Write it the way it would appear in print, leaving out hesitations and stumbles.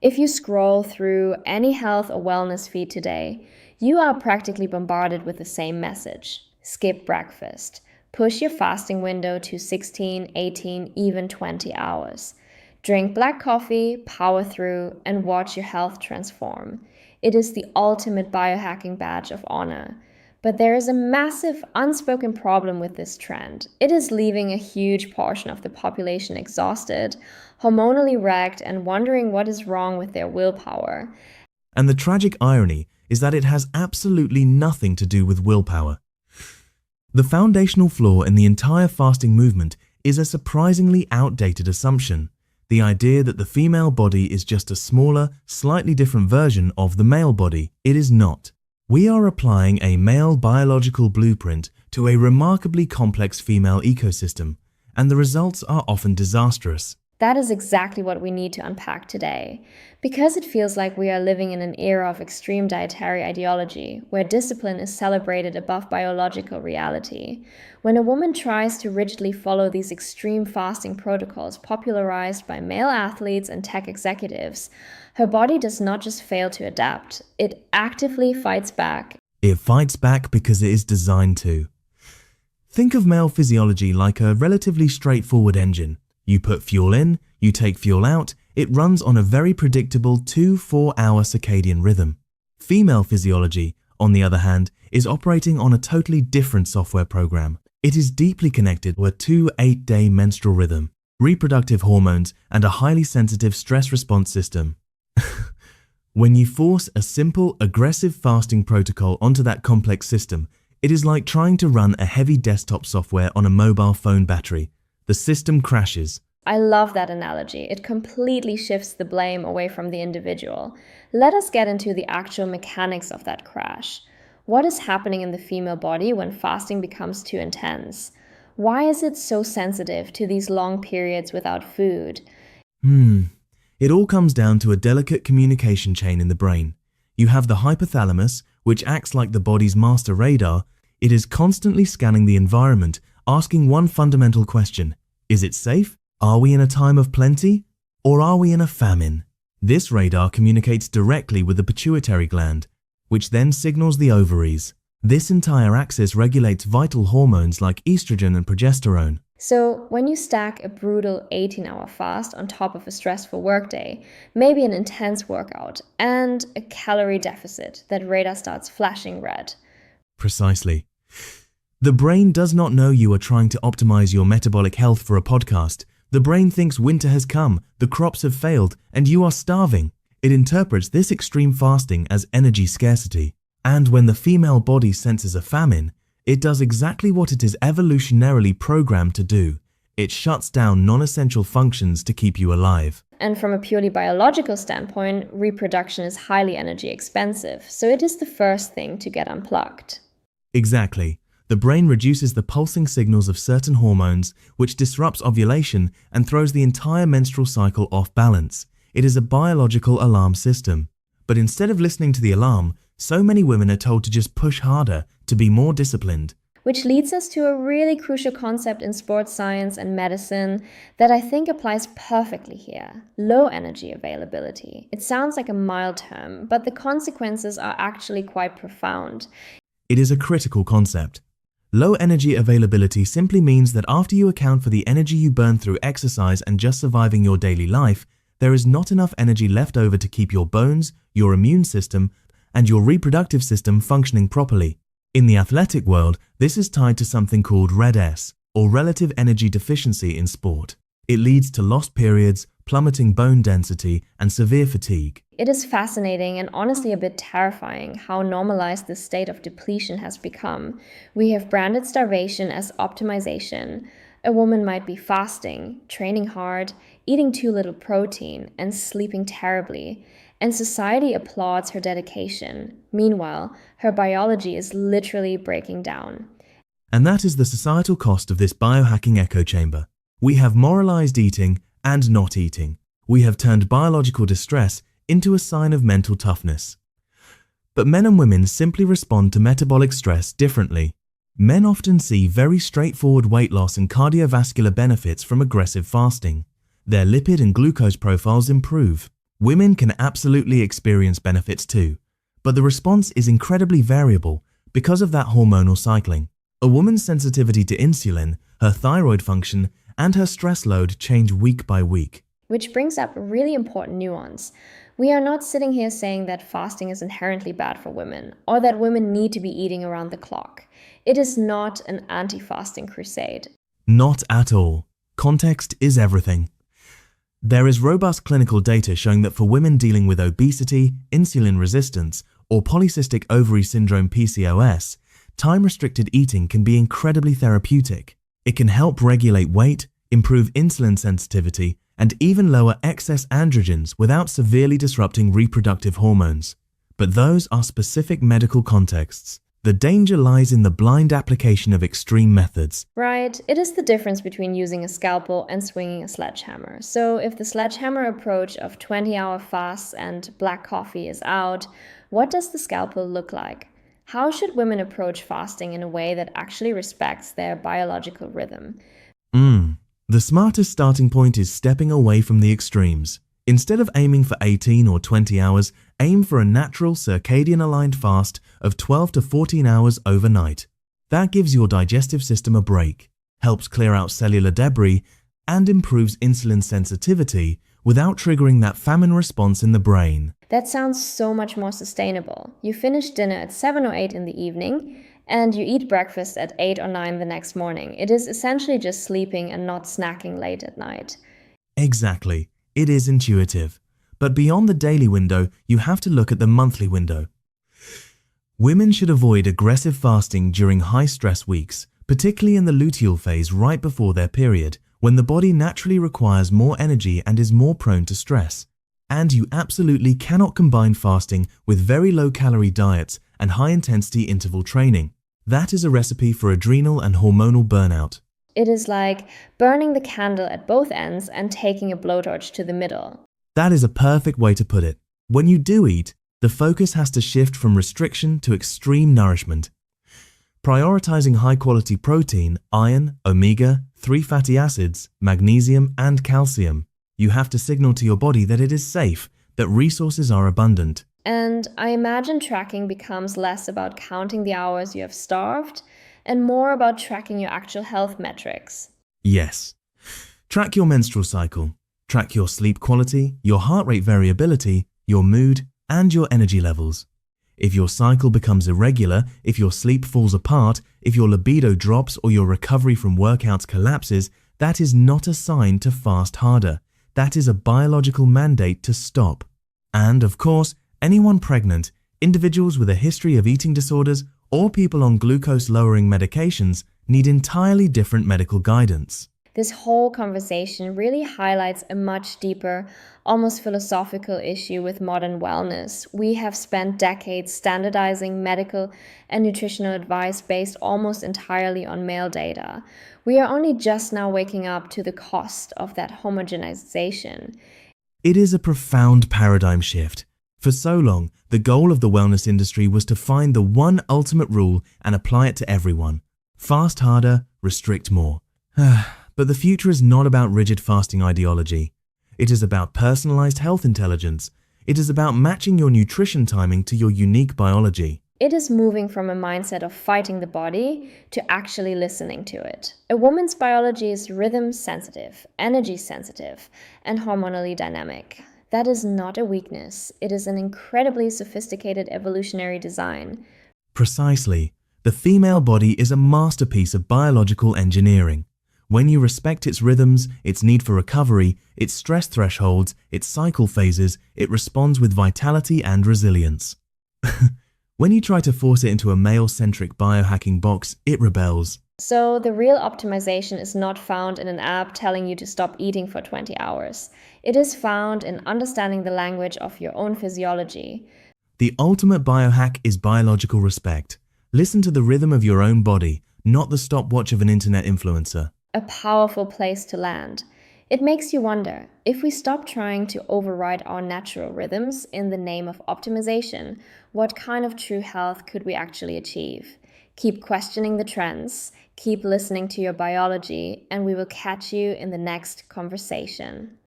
If you scroll through any health or wellness feed today, you are practically bombarded with the same message. Skip breakfast. Push your fasting window to 16, 18, even 20 hours. Drink black coffee, power through, and watch your health transform. It is the ultimate biohacking badge of honor. But there is a massive unspoken problem with this trend. It is leaving a huge portion of the population exhausted, hormonally wrecked, and wondering what is wrong with their willpower. And the tragic irony is that it has absolutely nothing to do with willpower. The foundational flaw in the entire fasting movement is a surprisingly outdated assumption: the idea that the female body is just a smaller, slightly different version of the male body. It is not. We are applying a male biological blueprint to a remarkably complex female ecosystem, and the results are often disastrous. That is exactly what we need to unpack today, because it feels like we are living in an era of extreme dietary ideology, where discipline is celebrated above biological reality. When a woman tries to rigidly follow these extreme fasting protocols popularized by male athletes and tech executives, her body does not just fail to adapt, it actively fights back. It fights back because it is designed to. Think of male physiology like a relatively straightforward engine. You put fuel in, you take fuel out, it runs on a very predictable 2-4 hour circadian rhythm. Female physiology, on the other hand, is operating on a totally different software program. It is deeply connected to a 2-8 day menstrual rhythm, reproductive hormones, and a highly sensitive stress response system. When you force a simple, aggressive fasting protocol onto that complex system, it is like trying to run a heavy desktop software on a mobile phone battery. The system crashes. I love that analogy. It completely shifts the blame away from the individual. Let us get into the actual mechanics of that crash. What is happening in the female body when fasting becomes too intense? Why is it so sensitive to these long periods without food? It all comes down to a delicate communication chain in the brain. You have the hypothalamus, which acts like the body's master radar. It is constantly scanning the environment, asking one fundamental question: is it safe? Are we in a time of plenty? Or are we in a famine? This radar communicates directly with the pituitary gland, which then signals the ovaries. This entire axis regulates vital hormones like estrogen and progesterone. So, when you stack a brutal 18-hour fast on top of a stressful workday, maybe an intense workout, and a calorie deficit, that radar starts flashing red. Precisely. The brain does not know you are trying to optimize your metabolic health for a podcast. The brain thinks winter has come, the crops have failed, and you are starving. It interprets this extreme fasting as energy scarcity. And when the female body senses a famine, it does exactly what it is evolutionarily programmed to do. It shuts down non-essential functions to keep you alive. And from a purely biological standpoint, reproduction is highly energy expensive, so it is the first thing to get unplugged. Exactly. The brain reduces the pulsing signals of certain hormones, which disrupts ovulation and throws the entire menstrual cycle off balance. It is a biological alarm system. But instead of listening to the alarm, so many women are told to just push harder, to be more disciplined. Which leads us to a really crucial concept in sports science and medicine that I think applies perfectly here: low energy availability. It sounds like a mild term, but the consequences are actually quite profound. It is a critical concept. Low energy availability simply means that after you account for the energy you burn through exercise and just surviving your daily life, there is not enough energy left over to keep your bones, your immune system, and your reproductive system functioning properly. In the athletic world, this is tied to something called RED-S, or relative energy deficiency in sport. It leads to lost periods, plummeting bone density, and severe fatigue. It is fascinating and honestly a bit terrifying how normalized this state of depletion has become. We have branded starvation as optimization. A woman might be fasting, training hard, eating too little protein, and sleeping terribly, and society applauds her dedication. Meanwhile, her biology is literally breaking down. And that is the societal cost of this biohacking echo chamber. We have moralized eating and not eating. We have turned biological distress into a sign of mental toughness. But men and women simply respond to metabolic stress differently. Men often see very straightforward weight loss and cardiovascular benefits from aggressive fasting. Their lipid and glucose profiles improve. Women can absolutely experience benefits too, but the response is incredibly variable because of that hormonal cycling. A woman's sensitivity to insulin, her thyroid function, and her stress load change week by week. Which brings up a really important nuance. We are not sitting here saying that fasting is inherently bad for women, or that women need to be eating around the clock. It is not an anti-fasting crusade. Not at all. Context is everything. There is robust clinical data showing that for women dealing with obesity, insulin resistance, or polycystic ovary syndrome (PCOS), time-restricted eating can be incredibly therapeutic. It can help regulate weight, improve insulin sensitivity, and even lower excess androgens without severely disrupting reproductive hormones. But those are specific medical contexts. The danger lies in the blind application of extreme methods. Right, it is the difference between using a scalpel and swinging a sledgehammer. So if the sledgehammer approach of 20-hour fasts and black coffee is out, what does the scalpel look like? How should women approach fasting in a way that actually respects their biological rhythm? The smartest starting point is stepping away from the extremes. Instead of aiming for 18 or 20 hours, aim for a natural circadian-aligned fast of 12 to 14 hours overnight. That gives your digestive system a break, helps clear out cellular debris, and improves insulin sensitivity without triggering that famine response in the brain. That sounds so much more sustainable. You finish dinner at 7 or 8 in the evening, and you eat breakfast at 8 or 9 the next morning. It is essentially just sleeping and not snacking late at night. Exactly. It is intuitive. But beyond the daily window, you have to look at the monthly window. Women should avoid aggressive fasting during high-stress weeks, particularly in the luteal phase right before their period, when the body naturally requires more energy and is more prone to stress. And you absolutely cannot combine fasting with very low-calorie diets and high-intensity interval training. That is a recipe for adrenal and hormonal burnout. It is like burning the candle at both ends and taking a blowtorch to the middle. That is a perfect way to put it. When you do eat, the focus has to shift from restriction to extreme nourishment. Prioritizing high-quality protein, iron, omega-3 fatty acids, magnesium, and calcium. You have to signal to your body that it is safe, that resources are abundant. And I imagine tracking becomes less about counting the hours you have starved and more about tracking your actual health metrics. Yes. Track your menstrual cycle. Track your sleep quality, your heart rate variability, your mood, and your energy levels. If your cycle becomes irregular, if your sleep falls apart, if your libido drops or your recovery from workouts collapses, that is not a sign to fast harder. That is a biological mandate to stop. And, of course, anyone pregnant, individuals with a history of eating disorders, or people on glucose-lowering medications need entirely different medical guidance. This whole conversation really highlights a much deeper, almost philosophical issue with modern wellness. We have spent decades standardizing medical and nutritional advice based almost entirely on male data. We are only just now waking up to the cost of that homogenization. It is a profound paradigm shift. For so long, the goal of the wellness industry was to find the one ultimate rule and apply it to everyone. Fast harder, restrict more. But the future is not about rigid fasting ideology. It is about personalized health intelligence. It is about matching your nutrition timing to your unique biology. It is moving from a mindset of fighting the body to actually listening to it. A woman's biology is rhythm sensitive, energy sensitive, and hormonally dynamic. That is not a weakness. It is an incredibly sophisticated evolutionary design. Precisely. The female body is a masterpiece of biological engineering. When you respect its rhythms, its need for recovery, its stress thresholds, its cycle phases, it responds with vitality and resilience. When you try to force it into a male-centric biohacking box, it rebels. So the real optimization is not found in an app telling you to stop eating for 20 hours. It is found in understanding the language of your own physiology. The ultimate biohack is biological respect. Listen to the rhythm of your own body, not the stopwatch of an internet influencer. A powerful place to land. It makes you wonder, if we stop trying to override our natural rhythms in the name of optimization, what kind of true health could we actually achieve? Keep questioning the trends, keep listening to your biology, and we will catch you in the next conversation.